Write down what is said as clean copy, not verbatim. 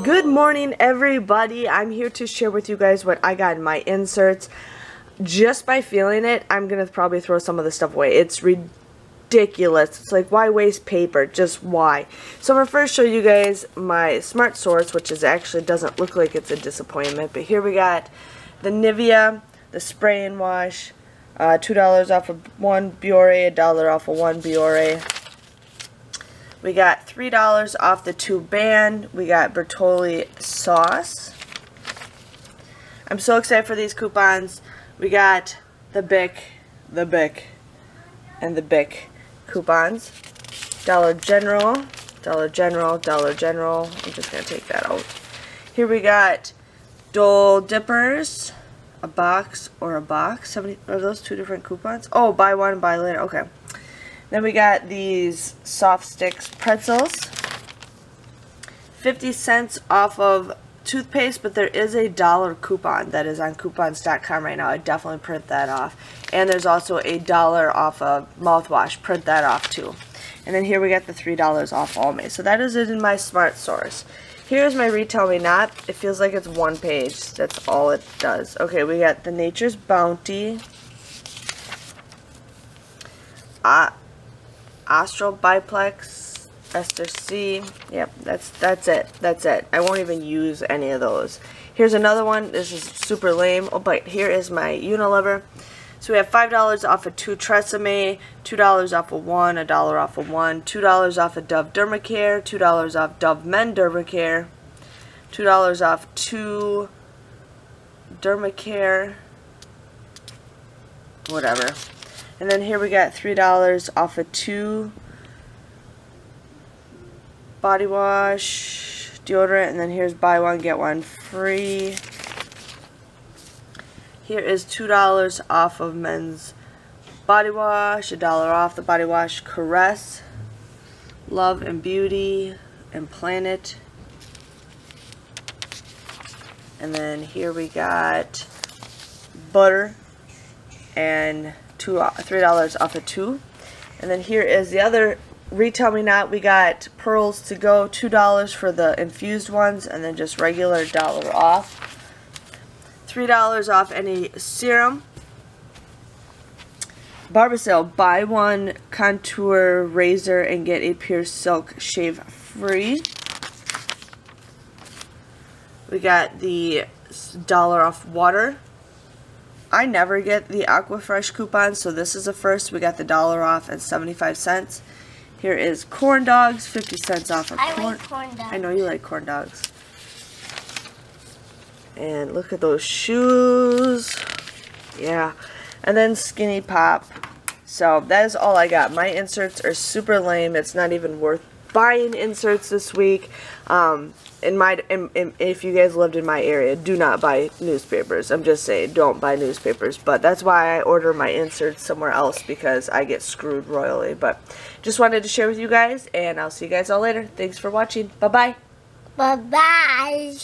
Good morning, everybody. I'm here to share with you guys what I got in my inserts. Just by feeling it, I'm going to probably throw some of the stuff away. It's ridiculous. It's like, why waste paper? Just why? So I'm going to first show you guys my Smart Source, which is actually doesn't look like it's a disappointment. But here we got the Nivea, the spray and wash, $2 off of one Biore, $1 off of one Biore. We got $3 off the 2 band. We got Bertolli sauce. I'm so excited for these coupons. We got the Bic, and the Bic coupons. Dollar General. I'm just going to take that out. Here we got Dole Dippers. A box or a box. Are those 2 different coupons? Oh, buy one, buy later. Okay. Then we got these soft sticks pretzels. 50 cents off of toothpaste, but there is a $1 coupon that is on coupons.com right now. I definitely print that off. And there's also a $1 off of mouthwash. Print that off too. And then here we got the $3 off Almay. So that is it in my Smart Source. Here's my Retail Me Not. It feels like it's one page. That's all it does. Okay, we got the Nature's Bounty. Astral Biplex, Ester C. Yep, that's it. I won't even use any of those. Here's another one. This is super lame. Oh, but here is my Unilever. So we have $5 off of 2 Tresemme, $2 off of one, $1 off of one, $2 off of Dove Dermacare, $2 off Dove Men Dermacare, $2 off 2 Dermacare, whatever. And then here we got $3 off of 2 body wash, deodorant, and then here's buy one, get one free. Here is $2 off of men's body wash, $1 off the body wash Caress, Love and Beauty, and Planet. And then here we got butter and $3 off of 2. And then here is the other Retail Me Not. We got Pearls to Go, $2 for the infused ones, and then just regular $1 off. $3 off any serum. Barbasol, buy one contour razor and get a pure silk shave free. We got the $1 off water. I never get the Aquafresh coupons, so this is a first. We got the $1 off and 75 cents. Here is corn dogs, 50 cents off of corn. I like corn dogs. I know you like corn dogs. And look at those shoes. Yeah. And then Skinny Pop. So that is all I got. My inserts are super lame. It's not even worth buying inserts this week. If you guys lived in my area, do not buy newspapers. I'm just saying, don't buy newspapers. But that's why I order my inserts somewhere else, because I get screwed royally. But just wanted to share with you guys, and I'll see you guys all later. Thanks for watching. Bye-bye. Bye-bye.